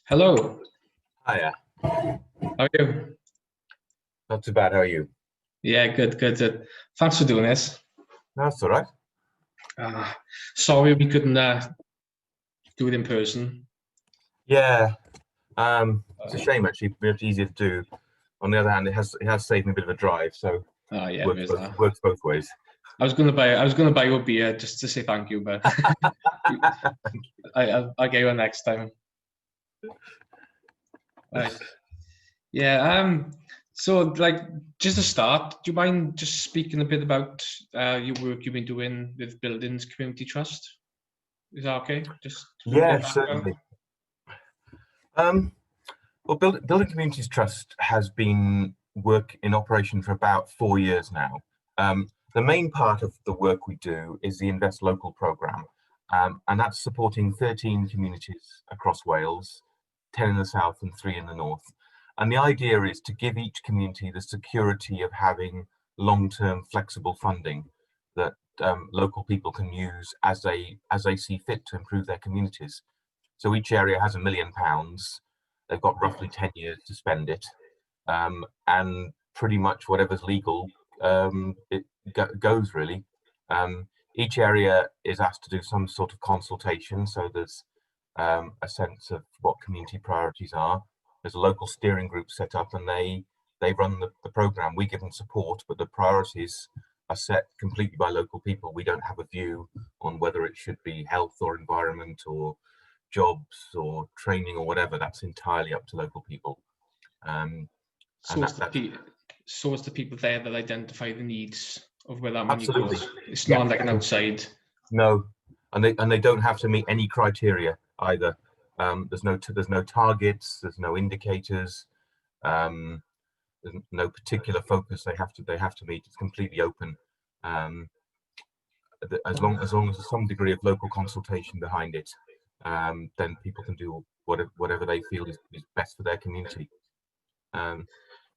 Hello, Hiya. how are you? Not too bad. How are you? Yeah, good. Thanks for doing this. That's all right. Uh, Sorry we couldn't do it in person. Yeah. It's a Uh, shame actually. It's easier to do. On the other hand, it has saved me a bit of a drive, so yeah, works there's both that. works both ways. I was gonna buy you a beer just to say thank you, but I'll get you one next time. Right. Yeah. So, like, just to start, do you mind just speaking a bit about your work you've been doing with Buildings Community Trust? Is that okay? Just a bit Yeah, of background. certainly. Um, well, Building Communities Trust has been work in operation for about 4 years now. The main part of the work we do is the Invest Local programme, and that's supporting 13 communities across Wales, 10 in the south and 3 in the north. And the idea is to give each community the security of having long-term flexible funding that local people can use as they see fit to improve their communities. So each area has £1 million. They've got roughly 10 years to spend it, and pretty much whatever's legal, it goes really. Each area is asked to do some sort of consultation, so there's a sense of what community priorities are. There's a local steering group set up, and they run the program. We give them support, but the priorities are set completely by local people. We don't have a view on whether it should be health or environment or jobs or training or whatever. That's entirely up to local people. And So it's that's so it's the people there that identify the needs of where that money absolutely, goes. It's yeah. not like an outside. No, and they don't have to meet any criteria either. There's no targets. There's no indicators. Um, there's no particular focus they have to meet. It's completely open. Um, as long as there's some degree of local consultation behind it, then people can do whatever they feel is best for their community. Um,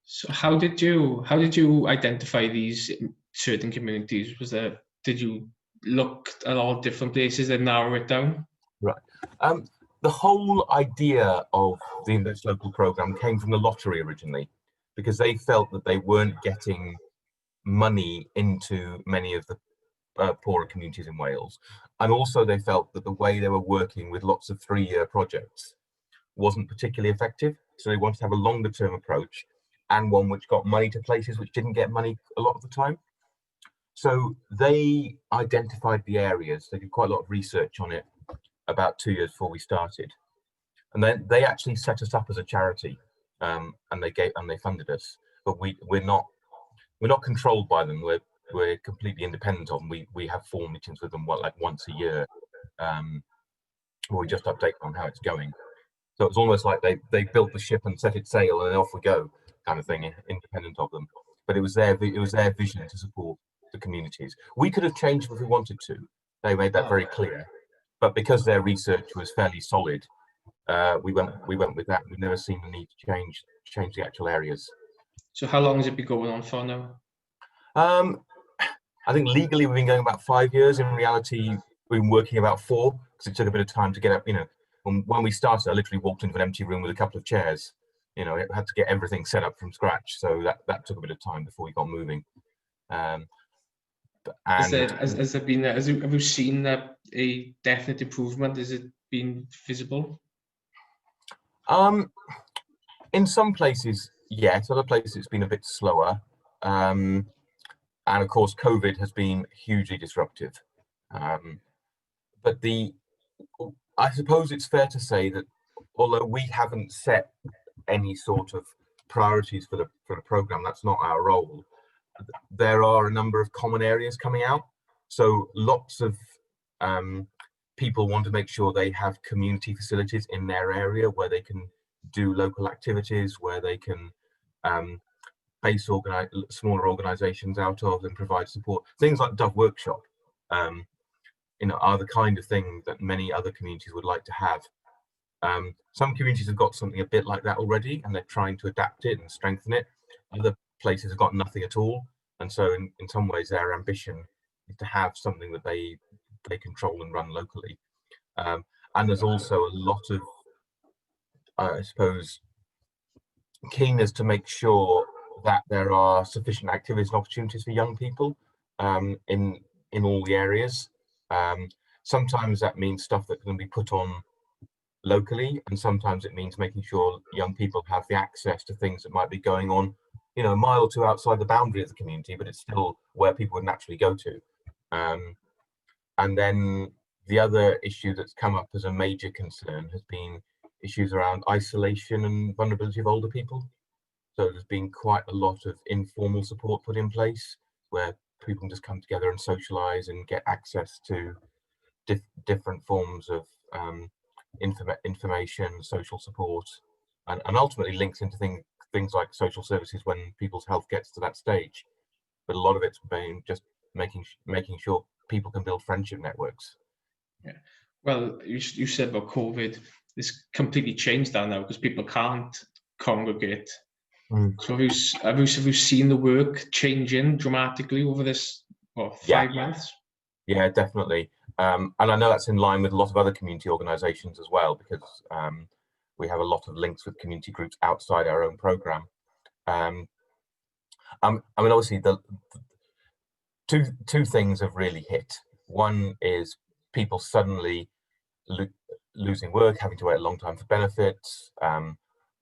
So how did you identify these certain communities? Did you look at all different places and narrow it down? right. Um, the whole idea of the Invest Local program came from the lottery originally, because they felt that they weren't getting money into many of the poorer communities in Wales. And also they felt that the way they were working with lots of 3-year projects wasn't particularly effective. So they wanted to have a longer term approach, and one which got money to places which didn't get money a lot of the time. So they identified the areas. They did quite a lot of research on it about 2 years before we started. And then they actually set us up as a charity, and they funded us. But we're not controlled by them. We're completely independent of them. We have 4 meetings with them, like once a year, where we just update on how it's going. So it's almost like they built the ship and set it sail, and then off we go, kind of thing, independent of them. But it was their vision to support the communities. We could have changed if we wanted to. They made that very clear. But because their research was fairly solid, we went with that. We've never seen the need to change the actual areas. So how long has it been going on for now? Um, I think legally we've been going about 5 years. In reality, we've been working about 4, because it took a bit of time to get up. When we started, I literally walked into an empty room with a couple of chairs. It had to get everything set up from scratch, so that took a bit of time before we got moving. Um, Has and there has there been have you seen a definite improvement? Has it been visible? in some places, yes. Other places, it's been a bit slower. And of course, COVID has been hugely disruptive. Um, but I suppose it's fair to say that although we haven't set any sort of priorities for the program, that's not our role. There are a number of common areas coming out. So lots of people want to make sure they have community facilities in their area where they can do local activities, where they can base smaller organisations out of and provide support. Things like Dove Workshop, um, are the kind of thing that many other communities would like to have. Some communities have got something a bit like that already, and they're trying to adapt it and strengthen it. Other places have got nothing at all, and so in some ways their ambition is to have something that they control and run locally. And there's also a lot of I suppose, keen as to make sure that there are sufficient activities and opportunities for young people in all the areas. Sometimes that means stuff that can be put on locally, and sometimes it means making sure young people have the access to things that might be going on, you know, a mile or two outside the boundary of the community, but it's still where people would naturally go to. And then the other issue that's come up as a major concern has been issues around isolation and vulnerability of older people. So there's been quite a lot of informal support put in place where people can just come together and socialize and get access to different forms of information, social support, and ultimately links into things like social services when people's health gets to that stage. But a lot of it's been just making sure people can build friendship networks. Yeah. Well, you said about COVID, it's completely changed that now because people can't congregate. So have you seen the work changing dramatically over this 5 months? Yeah, definitely. And I know that's in line with a lot of other community organisations as well, because we have a lot of links with community groups outside our own programme. I mean, obviously, the two things have really hit. One is people suddenly losing work, having to wait a long time for benefits.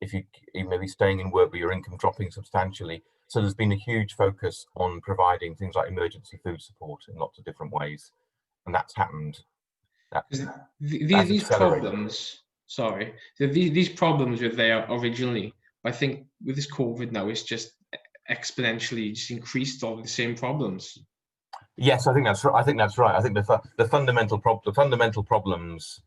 If you may be staying in work, but your income dropping substantially. So there's been a huge focus on providing things like emergency food support in lots of different ways, and that's happened. These problems, these problems were there originally. I think with this COVID now, it's just exponentially just increased all the same problems. Yes, I think that's right. I think the fundamental problems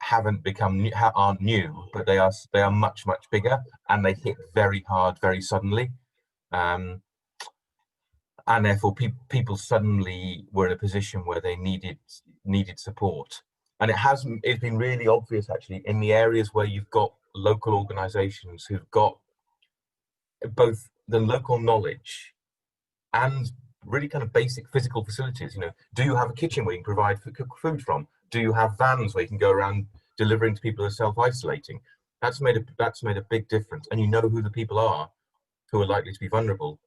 haven't become new, aren't new, but they are much bigger, and they hit very hard very suddenly, and therefore people suddenly were in a position where they needed support. And it's been really obvious actually in the areas where you've got local organizations who've got both the local knowledge and really kind of basic physical facilities. You know, do you have a kitchen where you can provide cook food from? Do you have vans where you can go around delivering to people who are self-isolating? That's made a big difference, and you know who the people are who are likely to be vulnerable.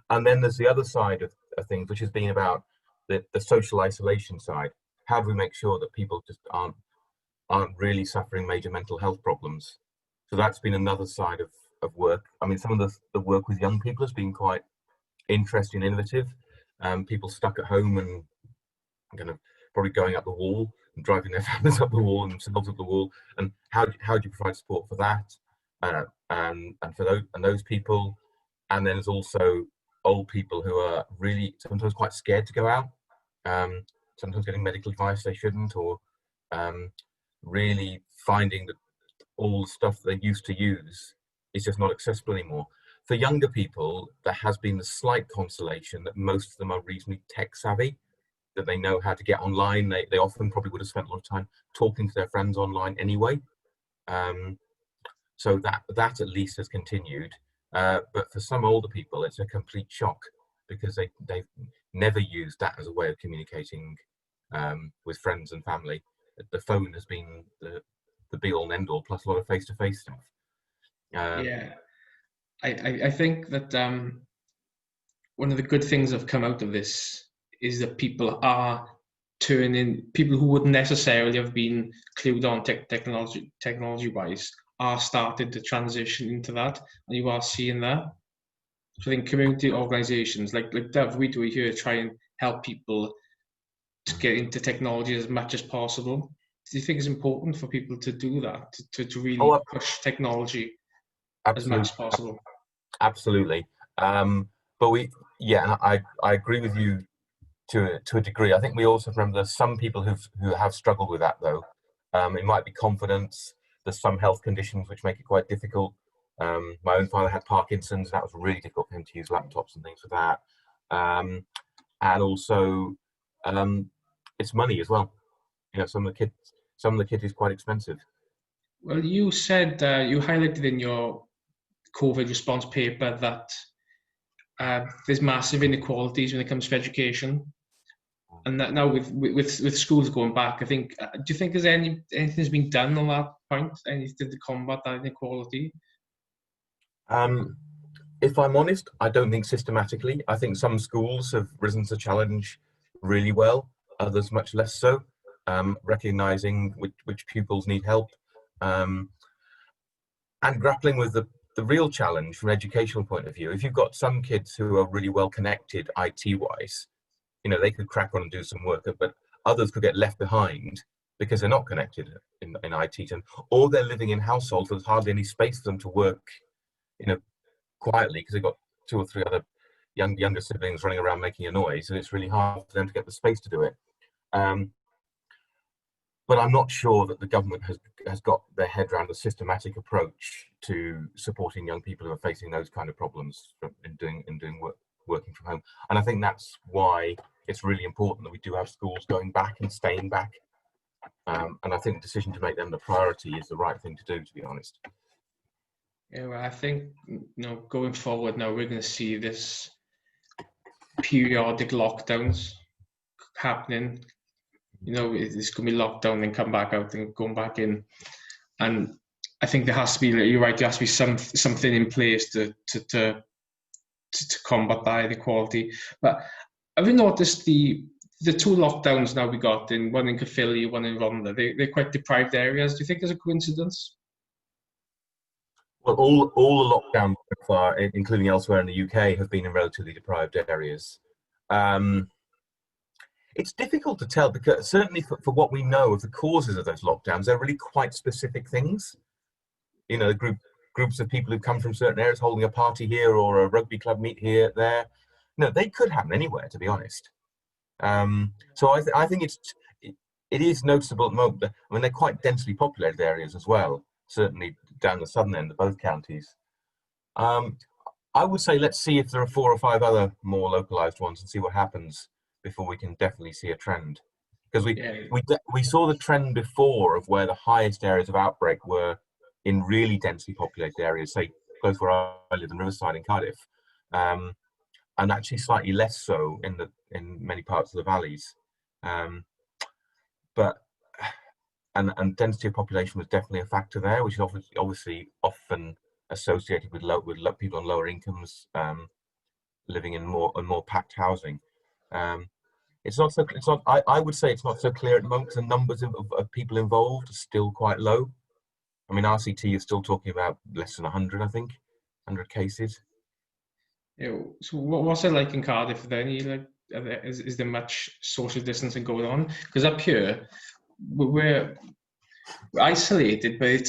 And then there's the other side of things, which has been about the social isolation side. How do we make sure that people just aren't really suffering major mental health problems? So that's been another side of work. I mean, some of the work with young people has been quite interesting and innovative. People stuck at home and kind of probably going up the wall and driving their families up the wall and themselves up the wall. And how do you provide support for that and for those people? And then there's also old people who are really sometimes quite scared to go out, sometimes getting medical advice they shouldn't, or really finding that all the stuff they used to use is just not accessible anymore. For younger people, there has been the slight consolation that most of them are reasonably tech savvy, that they know how to get online. They often probably would have spent a lot of time talking to their friends online anyway. So that at least has continued. But for some older people, it's a complete shock because they've never used that as a way of communicating with friends and family. The phone has been the be all and end all, plus a lot of face-to-face stuff. Yeah, I think that one of the good things that have come out of this is that people are people who wouldn't necessarily have been clued on technology-wise are starting to transition into that, and you are seeing that. So I think community organisations like Dove, we here try and help people to get into technology as much as possible. Do you think it's important for people to do that, to really push technology as much as possible? Absolutely. But I agree with you to a degree. I think we also remember there's some people who have struggled with that though. It might be confidence. There's some health conditions which make it quite difficult. My own father had Parkinson's. That was really difficult for him to use laptops and things for that. And also, it's money as well. You know, some of the kit is quite expensive. Well, you said you highlighted in your COVID response paper that there's massive inequalities when it comes to education. And that now with schools going back, I think, do you think there's anything's been done on that point? Anything to combat that inequality? If I'm honest, I don't think systematically. I think some schools have risen to the challenge really well, others much less so, recognizing which pupils need help, and grappling with the real challenge from an educational point of view. If you've got some kids who are really well connected IT-wise, they could crack on and do some work, but others could get left behind because they're not connected in IT, or they're living in households where there's hardly any space for them to work, quietly, because they've got 2 or 3 other younger siblings running around making a noise, and it's really hard for them to get the space to do it. But I'm not sure that the government has got their head around a systematic approach to supporting young people who are facing those kind of problems working from home. And I think that's why it's really important that we do have schools going back and staying back. And I think the decision to make them the priority is the right thing to do, to be honest. Yeah, well, I think going forward now we're going to see this periodic lockdowns happening. It's going to be locked down and come back out and going back in. And I think there has to be, you're right, there has to be something in place to combat that inequality. But have you noticed the 2 lockdowns now we got, one in Caerphilly, one in Rhondda, they're quite deprived areas. Do you think there's a coincidence? Well, all the lockdowns so far, including elsewhere in the UK, have been in relatively deprived areas. It's difficult to tell, because certainly for what we know of the causes of those lockdowns, they're really quite specific things. Groups of people who've come from certain areas holding a party here, or a rugby club meet here, there. They could happen anywhere, to be honest. So I think it is noticeable at the moment. I mean, they're quite densely populated areas as well, certainly down the southern end of both counties. I would say let's see if there are 4 or 5 other more localized ones and see what happens before we can definitely see a trend. Because we saw the trend before of where the highest areas of outbreak were in really densely populated areas, say close where I live in Riverside in Cardiff, and actually slightly less so in many parts of the valleys. But density of population was definitely a factor there, which is obviously often associated with people on lower incomes, living in more packed housing. I would say it's not so clear at the moment, because the numbers of people involved are still quite low. I mean, RCT is still talking about less than 100, I think, 100 cases. So what's it like in Cardiff then? Is there much social distancing going on? Because up here, we're isolated, but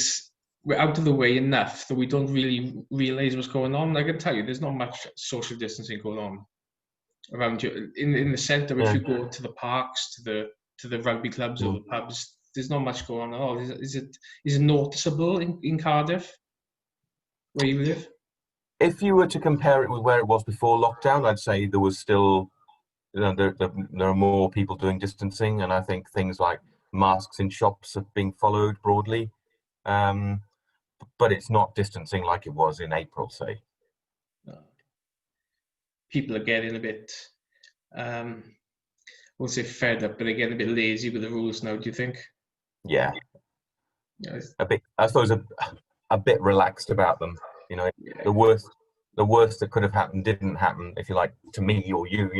we're out of the way enough that we don't really realise what's going on. I can tell you, there's not much social distancing going on around you in the centre. If you go to the parks, to the rugby clubs or the pubs, there's not much going on at all. Is it noticeable in Cardiff, where you live? If you were to compare it with where it was before lockdown, I'd say there was still, there are more people doing distancing, and I think things like masks in shops are being followed broadly. But it's not distancing like it was in April, say. People are getting a bit, I won't say fed up, but they're getting a bit lazy with the rules now, do you think? Yeah. A bit, I suppose, a bit relaxed about them. The worst that could have happened didn't happen, if you like, to me or you,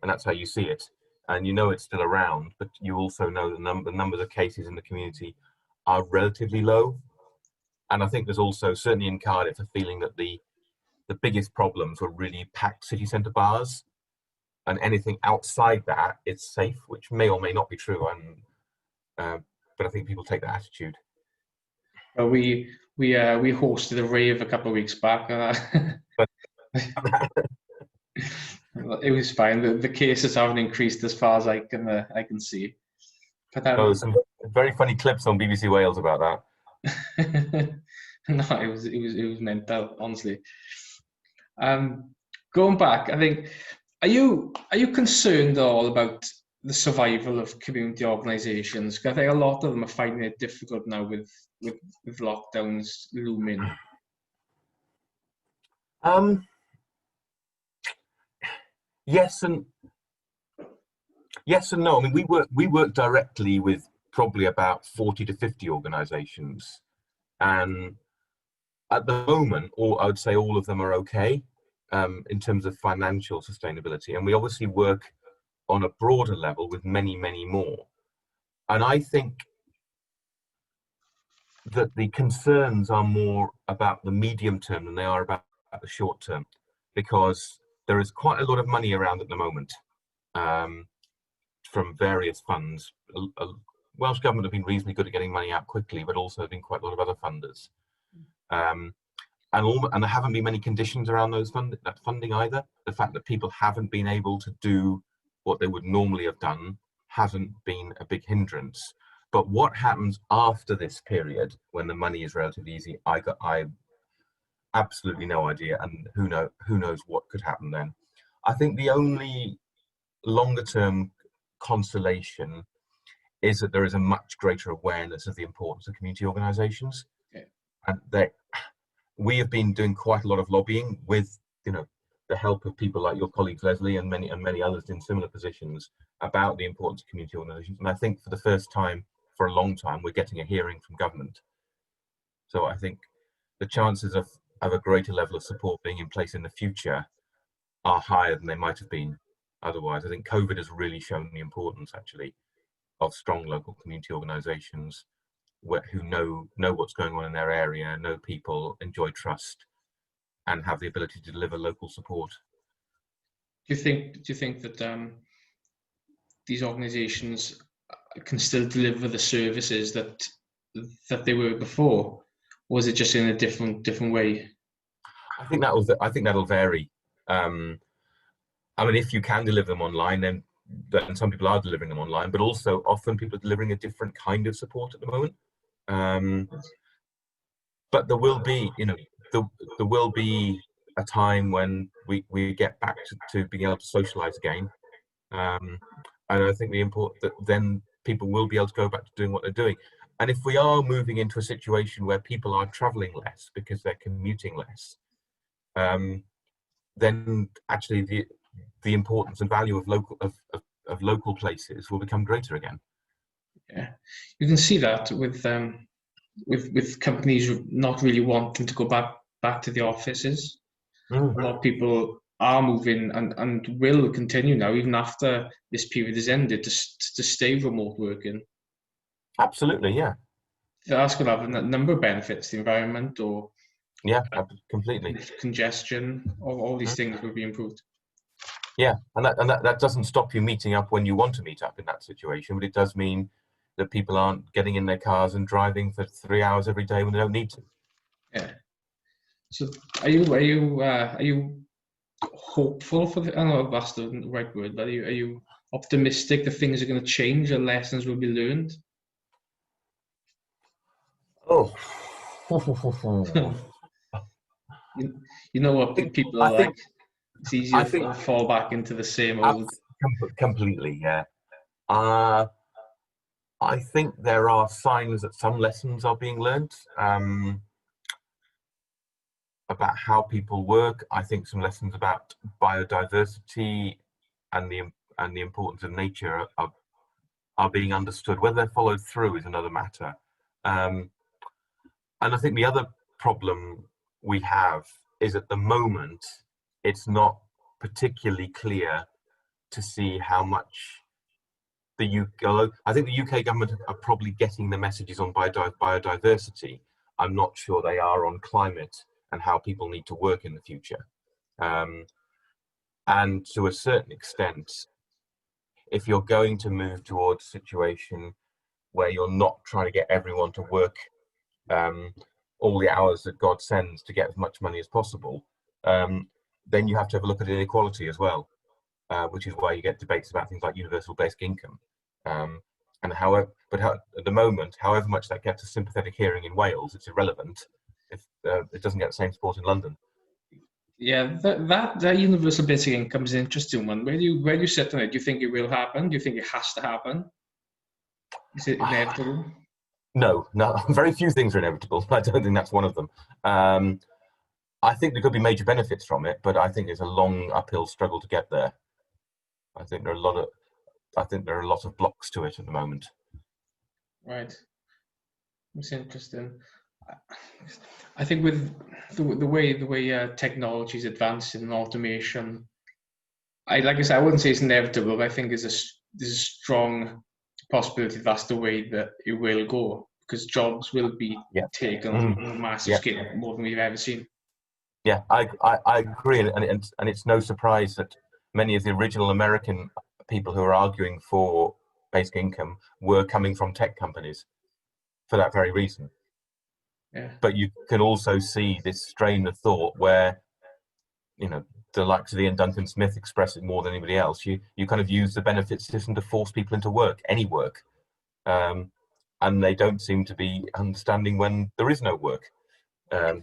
and that's how you see it. And it's still around, but you also know the numbers of cases in the community are relatively low. And I think there's also, certainly in Cardiff, a feeling that the biggest problems were really packed city centre bars, and anything outside that, it's safe, which may or may not be true. But I think people take that attitude. Well, we hosted a rave a couple of weeks back. It was fine. The cases haven't increased as far as I can see. But there's some very funny clips on BBC Wales about that. No, it was mental, honestly. Going back, I think, are you concerned at all about the survival of community organisations? Because I think a lot of them are finding it difficult now with lockdowns looming. Yes, and Yes and no. I mean, we work directly with probably about 40 to 50 organisations, and at the moment, I would say all of them are okay in terms of financial sustainability. And we obviously work on a broader level with many, many more. And I think that the concerns are more about the medium term than they are about the short term, because there is quite a lot of money around at the moment from various funds. Welsh Government have been reasonably good at getting money out quickly, but also have been quite a lot of other funders. And there haven't been many conditions around that funding either. The fact that people haven't been able to do what they would normally have done hasn't been a big hindrance. But what happens after this period, when the money is relatively easy, I absolutely no idea, and who knows what could happen then. I think the only longer term consolation is that there is a much greater awareness of the importance of community organisations, and we have been doing quite a lot of lobbying with, the help of people like your colleagues Leslie and many others in similar positions about the importance of community organisations. And I think for the first time for a long time, we're getting a hearing from government. So I think the chances of a greater level of support being in place in the future are higher than they might have been otherwise. I think COVID has really shown the importance, actually, of strong local community organisations who know what's going on in their area, know people, enjoy trust, and have the ability to deliver local support. Do you think that these organisations can still deliver the services that they were before, or is it just in a different way? I think that'll vary. I mean, if you can deliver them online, then some people are delivering them online, but also often people are delivering a different kind of support at the moment. But there will be, there will be a time when we get back to being able to socialise again. And I think the important that then people will be able to go back to doing what they're doing. And if we are moving into a situation where people are travelling less because they're commuting less, then actually the importance and value of local places will become greater again. Yeah, you can see that with companies not really wanting to go back to the offices. A lot of people are moving and will continue now, even after this period is ended, to stay remote working. Absolutely, yeah. That's going to have a number of benefits: the environment, or completely, congestion, all these things will be improved. Yeah, and that doesn't stop you meeting up when you want to meet up in that situation, but it does mean that people aren't getting in their cars and driving for 3 hours every day when they don't need to. Yeah. So, are you hopeful for the? I don't know if that's the right word, but are you optimistic that things are going to change and lessons will be learned? Oh. you know what people are like. It's easier to fall back into the same old. Completely, yeah. I think there are signs that some lessons are being learned about how people work. I think some lessons about biodiversity and the importance of nature are being understood. Whether they're followed through is another matter. And I think the other problem we have is at the moment, it's not particularly clear to see how much the UK, I think the UK government are probably getting the messages on biodiversity. I'm not sure they are on climate and how people need to work in the future. And to a certain extent, if you're going to move towards a situation where you're not trying to get everyone to work all the hours that God sends to get as much money as possible, then you have to have a look at inequality as well, which is why you get debates about things like universal basic income. And at the moment, however much that gets a sympathetic hearing in Wales, it's irrelevant if it doesn't get the same support in London. Yeah, that universal basic income is an interesting one. Where do you sit on it? Do you think it will happen? Do you think it has to happen? Is it inevitable? No, very few things are inevitable. I don't think that's one of them. I think there could be major benefits from it, but I think it's a long uphill struggle to get there. I think there are I think there are a lot of blocks to it at the moment. Right. It's interesting. I think with the way technology is advancing and automation, like I said, I wouldn't say it's inevitable, but I think there's a strong possibility that's the way that it will go, because jobs will be taken on a massive scale, more than we've ever seen. Yeah, I agree, and it's no surprise that many of the original American people who are arguing for basic income were coming from tech companies for that very reason. Yeah. But you can also see this strain of thought where, you know, the likes of Ian Duncan Smith express it more than anybody else. You kind of use the benefit system to force people into work, any work, and they don't seem to be understanding when there is no work. Yeah.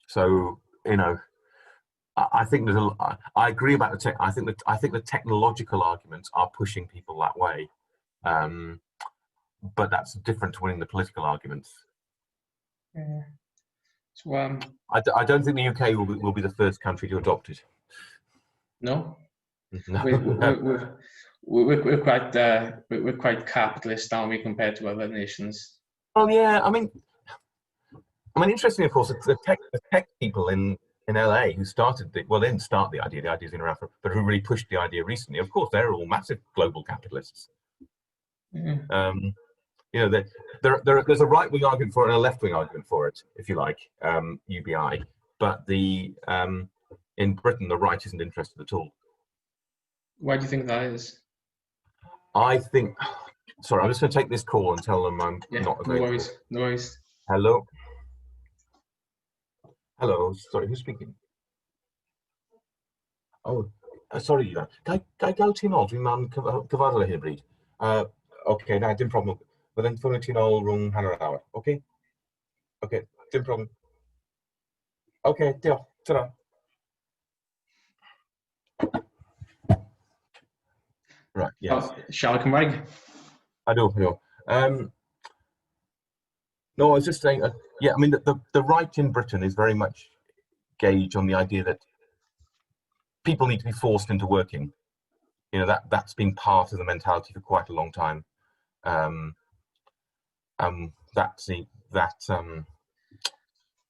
So, you know, I think there's I agree about the tech. I think the technological arguments are pushing people that way, but that's different to winning the political arguments. Yeah. So, I don't think the UK will be the first country to adopt it. No. No. We're quite capitalist, aren't we, compared to other nations? Well, yeah. I mean, interestingly, of course, the tech people in LA who started they didn't start the idea. The idea's been around but who really pushed the idea recently. Of course, they're all massive global capitalists. Yeah. You know, there's a right-wing argument for it and a left-wing argument for it, if you like, UBI. But in Britain, the right isn't interested at all. Why do you think that is? I think. Sorry, I'm just going to take this call and tell them I'm not available. No worries. Hello. Hello. Sorry, who's speaking? Oh, sorry. Ga gael ti'n ôl? Dwi'n man cyfarfod hyn bryd. Okay, na, dim problem. Byddai'n ffonio ti'n ôl rhwng hanner awr. Okay? Okay, dim problem. Okay, diolch. Ta-ra. Right, yes. Siarad Cymraeg? I do. No, I was just saying, yeah, I mean, the right in Britain is very much gauged on the idea that people need to be forced into working. You know, that's been part of the mentality for quite a long time.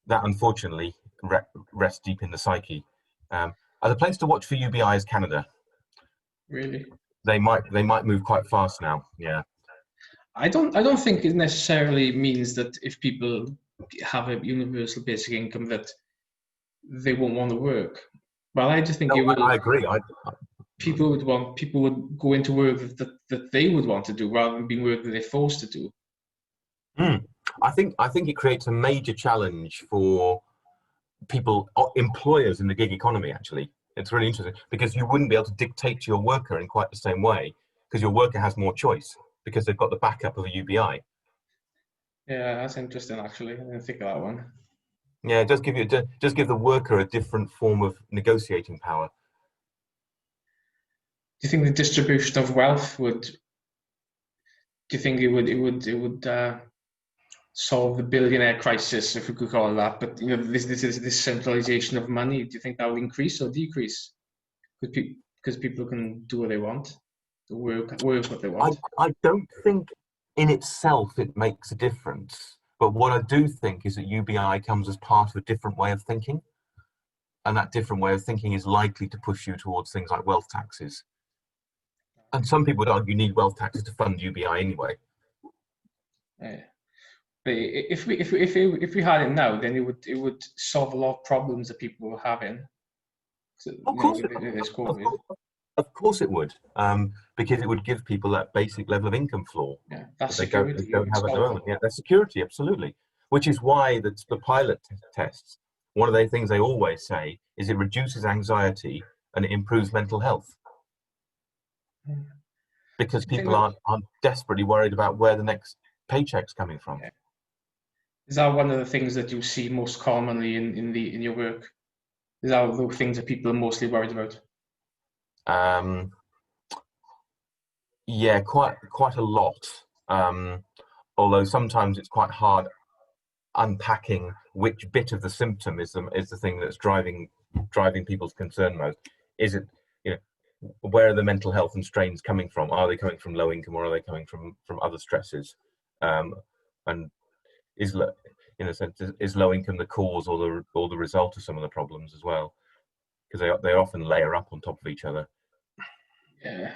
That unfortunately rests deep in the psyche. The place to watch for UBI is Canada. Really? They might move quite fast now. Yeah. I don't think it necessarily means that if people have a universal basic income that they won't want to work. Well, I just think I agree. People would go into work that they would want to do rather than being work that they're forced to do. I think it creates a major challenge for people, employers in the gig economy. Actually, it's really interesting because you wouldn't be able to dictate to your worker in quite the same way because your worker has more choice because they've got the backup of a UBI. Yeah, that's interesting. Actually, I didn't think of that one. Yeah, it does give the worker a different form of negotiating power. Do you think the distribution of wealth would? Do you think it would solve the billionaire crisis, if we could call it that? But you know, this centralization of money. Do you think that will increase or decrease? Because people can do what they want, work what they want. I don't think in itself it makes a difference. But what I do think is that UBI comes as part of a different way of thinking. And that different way of thinking is likely to push you towards things like wealth taxes. And some people would argue you need wealth taxes to fund UBI anyway. Yeah. But if we had it now, then it would solve a lot of problems that people were having. Of course it would, because it would give people that basic level of income floor. Yeah, that's that security. they don't have at the moment. Yeah, that's security, absolutely. Which is why the pilot tests, one of the things they always say is it reduces anxiety and it improves mental health. Because people aren't desperately worried about where the next paycheck's coming from. Yeah. Is that one of the things that you see most commonly in your work? Is that the things that people are mostly worried about? Yeah, quite a lot. Although sometimes it's quite hard unpacking which bit of the symptom is the thing that's driving driving people's concern most. Is it, where are the mental health and strains coming from? Are they coming from low income, or are they coming from other stresses? And is, in a sense, is low income the cause or the result of some of the problems as well? Because they often layer up on top of each other. Yeah.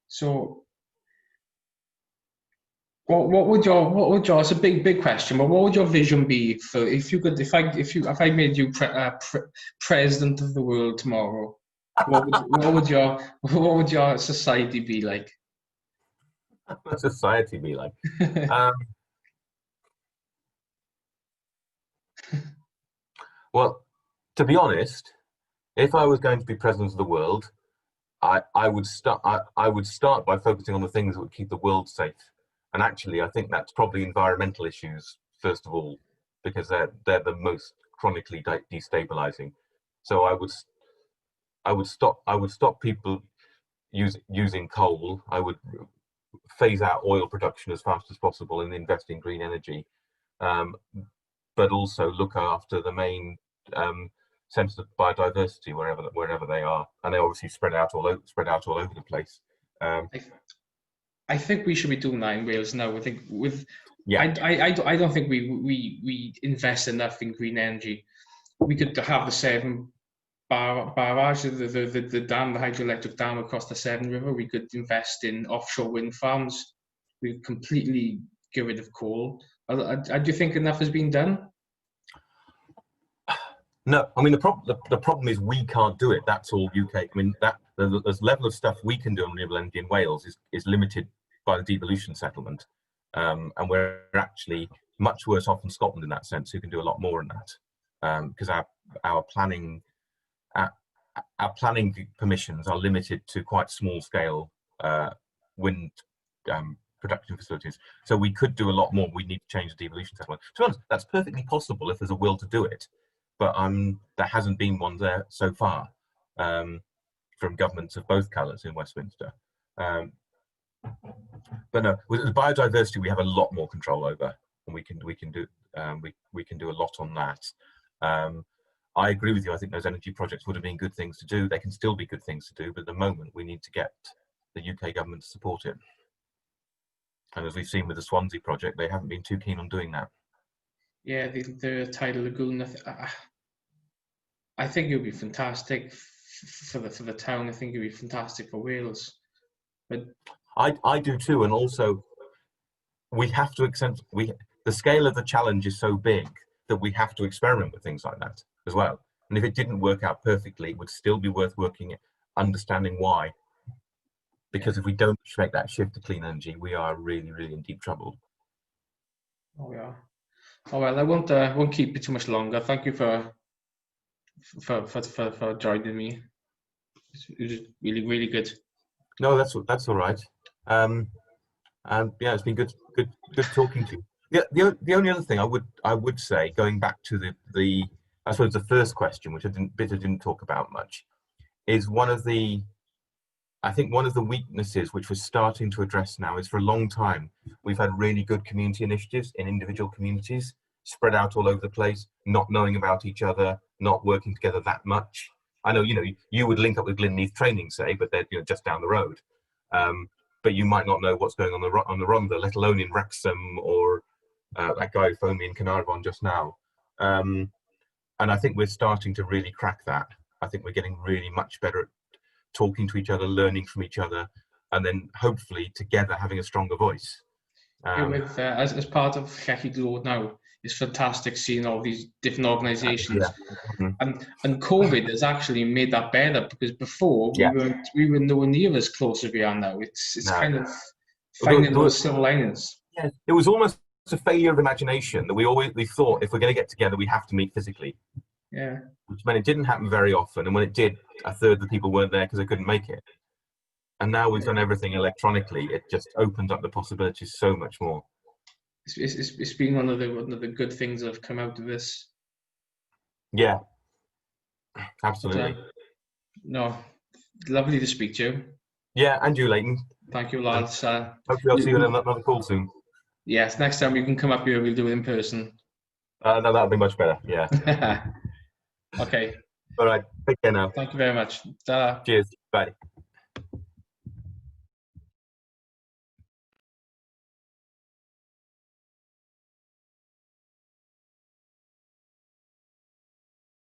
So what would your it's a big question, but what would your vision be for if I made you president of the world tomorrow? What would your society be like? What would society be like? Well, to be honest, if I was going to be president of the world, I would start by focusing on the things that would keep the world safe. And actually, I think that's probably environmental issues first of all, because they're the most chronically destabilizing. So I would stop people using coal. I would phase out oil production as fast as possible and invest in green energy, but also look after the main centres of biodiversity wherever they are, and they obviously spread out all over the place. I think we should be doing that in Wales now. I think I don't think we invest enough in green energy. We could have the Severn barrage, the dam, the hydroelectric dam across the Severn River. We could invest in offshore wind farms. We could completely get rid of coal. Do you think enough has been done? No, I mean the problem is we can't do it. That's all UK. I mean that the level of stuff we can do on renewable energy in Wales is limited by the devolution settlement, and we're actually much worse off than Scotland in that sense, who can do a lot more in that, because our planning permissions are limited to quite small scale wind production facilities. So we could do a lot more. We need to change the devolution settlement. To be honest, that's perfectly possible if there's a will to do it. But there hasn't been one there so far from governments of both colours in Westminster. But no, with the biodiversity, we have a lot more control over, and we can do a lot on that. I agree with you. I think those energy projects would have been good things to do. They can still be good things to do, but at the moment we need to get the UK government to support it. And as we've seen with the Swansea project, they haven't been too keen on doing that. Yeah, the tidal lagoon. I think it would be fantastic for the town. I think it would be fantastic for Wales. But I do too, and also we have to accept the scale of the challenge is so big that we have to experiment with things like that as well. And if it didn't work out perfectly, it would still be worth working, understanding why. Because if we don't make that shift to clean energy, we are really, really in deep trouble. Oh yeah. Oh well, I won't keep you too much longer. Thank you for joining me. It was really, really good. No, that's all right. Yeah, it's been good talking to you. Yeah, the only other thing I would say, going back to the I suppose the first question, which I didn't talk about much, is I think one of the weaknesses which we're starting to address now is for a long time we've had really good community initiatives in individual communities spread out all over the place, not knowing about each other, not working together that much. I know, you would link up with Glenneath Training, say, but they're just down the road. But you might not know what's going on the Rhondda, let alone in Wrexham or that guy who phoned me in Carnarvon just now. And I think we're starting to really crack that. I think we're getting really much better at talking to each other, learning from each other, and then hopefully together having a stronger voice. As part of Llechi Glwyd now, it's fantastic seeing all these different organisations. Yeah. And COVID has actually made that better, because before we were nowhere near as close as we are now. It's kind of finding those silver linings. Yeah, it was almost a failure of imagination that we thought if we're going to get together, we have to meet physically. Yeah. Which meant it didn't happen very often, and when it did, a third of the people weren't there because they couldn't make it. And now we've done everything electronically. It just opens up the possibilities so much more. It's been one of the good things that have come out of this. Yeah, absolutely. No, lovely to speak to you. Yeah, and you, Leighton. Thank you, lads. Hopefully I'll see you in another call soon. Yes, next time you can come up here, we'll do it in person. No, that'll be much better. Yeah. Okay. All right. Take care now. Thank you very much. Ta. Cheers. Bye.